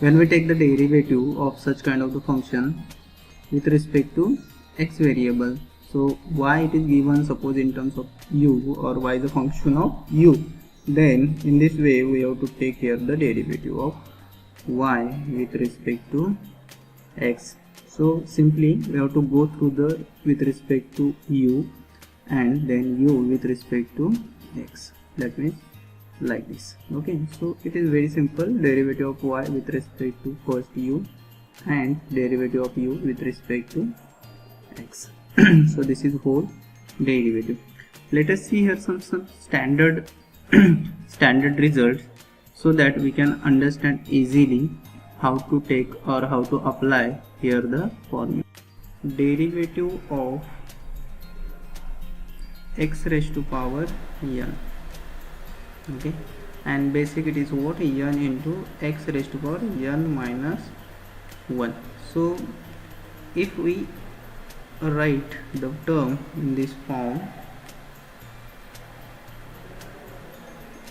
when we take the derivative of such kind of the function with respect to x variable, so y it is given suppose in terms of u, or y is a function of u, then in this way we have to take here the derivative of y with respect to x. So simply we have to go through the with respect to u and then u with respect to x, that means like this. Okay, so it is very simple, derivative of y with respect to first u and derivative of u with respect to x. So this is whole derivative. Let us see here some standard standard results, so that we can understand easily how to take or how to apply here the formula. Derivative of x raised to power n. Okay, and basic it is what, n into x raised to power n minus 1. So if we write the term in this form,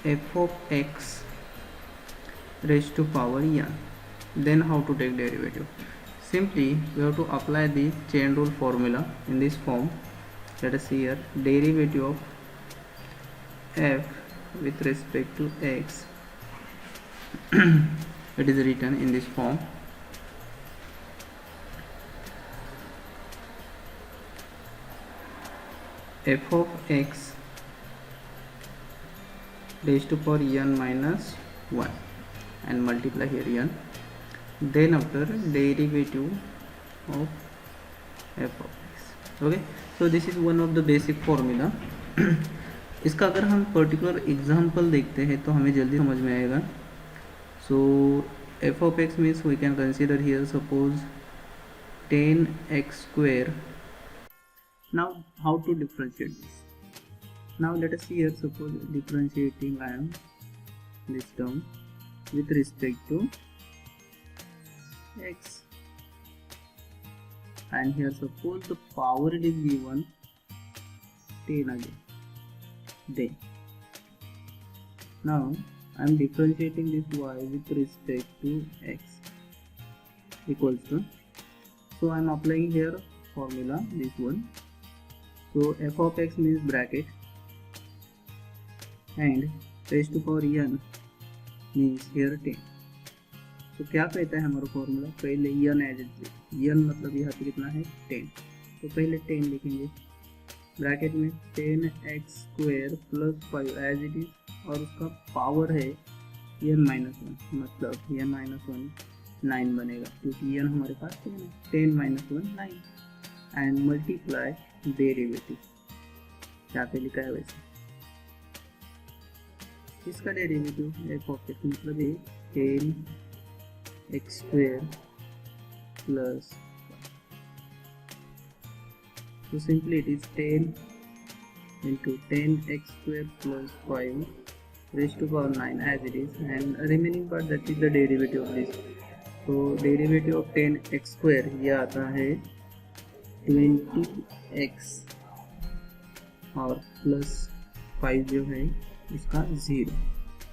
f of x raised to power n, then how to take derivative? Simply we have to apply the chain rule formula in this form. Let us see here, derivative of f with respect to x it is written in this form, f of x raised to power n minus 1 and multiply here n, then after derivative of f of x. Okay, so this is one of the basic formula. इसका अगर हम particular example देखते हैं तो हमें जल्दी समझ में आएगा. सो f of x means we can consider here suppose 10x square. Now how to differentiate this? Now let us see here, suppose differentiating I am this term with respect to x, and here suppose the power it is given 10 again. Then now I am differentiating this y with respect to x equals to, so I am applying here formula this one. So f of x means bracket and raised to power n means here 10. तो क्या कहता है हमारा formula, पहले n as n मतलब यहाँ पे कितना है 10, तो पहले 10 लिखेंगे ब्रैकेट में 10x square plus 5 as it is, और उसका पावर है n माइनस 1, मतलब n माइनस 1 9 बनेगा क्योंकि n हमारे पास 10 है, 10 माइनस 1 9, एंड मल्टीप्लाई डेरिवेटिव यहाँ पे लिखा है वैसे, इसका डेरिवेटिव f ऑफ x मतलब है 10x square plus, so simply it is 10 into 10x square plus 5 raised to power 9 as it is, and remaining part that is the derivative of this. So derivative of 10x square ये आता है 20x और plus 5 जो है इसका 0,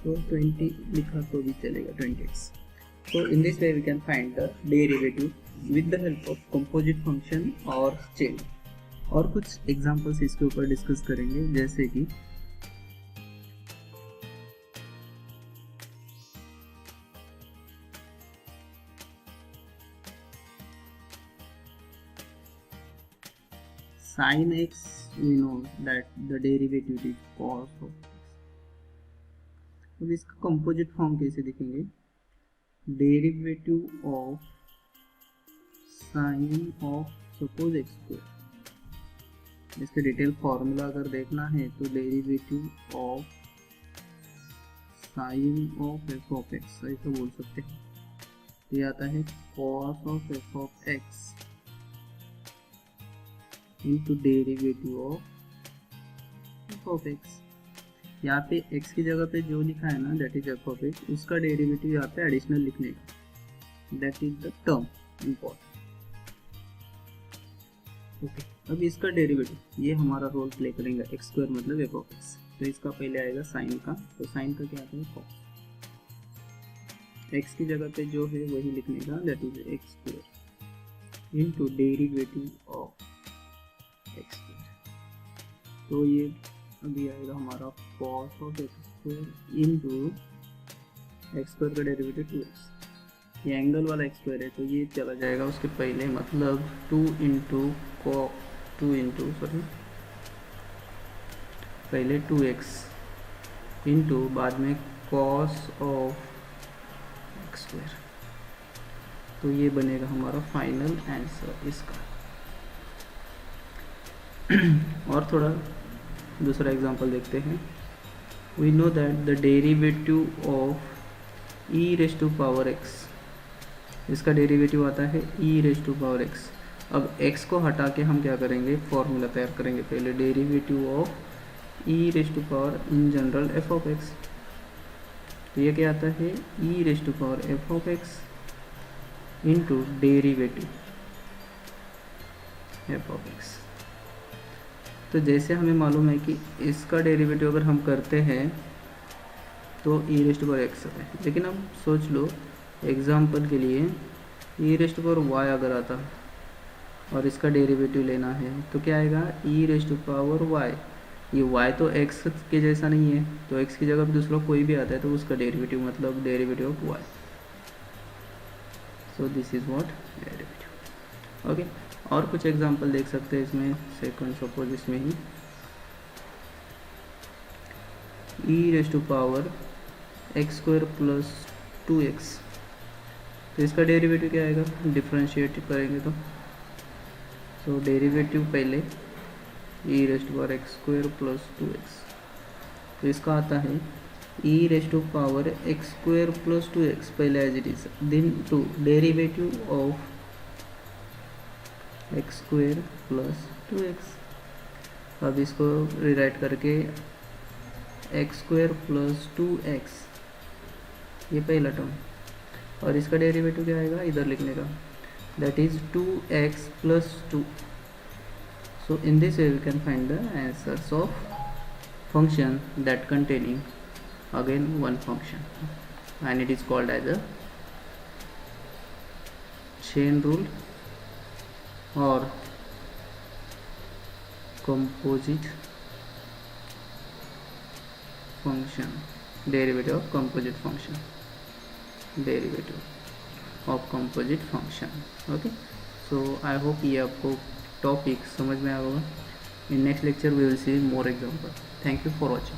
तो 20 लिखा तो भी चलेगा 20x. So in this way we can find the derivative with the help of composite function और chain. और कुछ एग्जांपल्स इसके ऊपर डिस्कस करेंगे, जैसे कि sin x, we know that the derivative is cos of x. अब इसका कंपोजिट फॉर्म कैसे दिखेंगे, derivative of sine of suppose x square, इसका डिटेल फॉर्मूला अगर देखना है तो derivative of sine of F of x ऐसा बोल सकते हैं, ये आता है cos of F of x into derivative of F of x. यहाँ पे x की जगह पे जो लिखा है ना that is F of x, उसका डेरिवेटिव यहाँ पे एडिशनल लिखने का, that is the term important. Okay, अब इसका डेरिवेटिव ये हमारा रोल प्ले करेगा एक्स स्क्वायर मतलब एफ ऑफ एक्स, तो इसका पहले आएगा साइन का, तो साइन का क्या आता है कॉस, x की जगह पे जो है वही लिखने का, that is x square into derivative of x square. तो ये अभी आएगा हमारा cos of x square into x square का डेरिवेटिव 2x। ये एंगल वाला एक्स स्क्वायर है तो ये चला जाएगा उसके पहले, मतलब 2 इंटू पहले 2x इंटू बाद में कॉस ऑफ एक्स स्क्वायर। तो ये बनेगा हमारा फाइनल आंसर इसका। और थोड़ा दूसरा एग्जांपल देखते हैं। We know that the derivative of e raise to power x, इसका डेरिवेटिव आता है e raise to power x. अब x को हटा के हम क्या करेंगे, फॉर्मूला तैयार करेंगे पहले, derivative of e raise to power in general f of x. तो ये क्या आता है, e raise to power f of x into derivative f of x. तो जैसे हमें मालूम है कि इसका डेरिवेटिव अगर हम करते हैं तो ई रेस टू पावर एक्स है, लेकिन अब सोच लो एग्जाम्पल के लिए ई रेस टू पावर वाई अगर आता और इसका डेरिवेटिव लेना है तो क्या आएगा, ई रेस टू पावर वाई। ये y तो x के जैसा नहीं है, तो x की जगह पे दूसरा कोई भी आता है तो उसका डेरिवेटिव मतलब derivative of y। So this is what derivative. Okay, और कुछ एग्जांपल देख सकते हैं इसमें। सेकंड सपोज इसमें ही e raise to power x square plus 2x, तो इसका डेरिवेटिव क्या आएगा, डिफरेंशिएट करेंगे तो सो डेरिवेटिव पहले e raise to power x square plus 2x, तो इसका आता है e raise to power x square plus 2x पहले as it is, then two derivative of x square plus 2x। अब इसको रिराइट करके एक्स स्क्वायर प्लस 2x, ये पहला टर्म, और इसका डेरिवेटिव क्या आएगा इधर लिखने का, that is 2x plus 2। So in this way we can find the answers of function that containing again one function, and it is called as a chain rule or composite function, derivative of composite function, derivative of composite function। okay, so I hope ये आपको topic समझ में आया होगा। In next lecture we will see more example. Thank you for watching.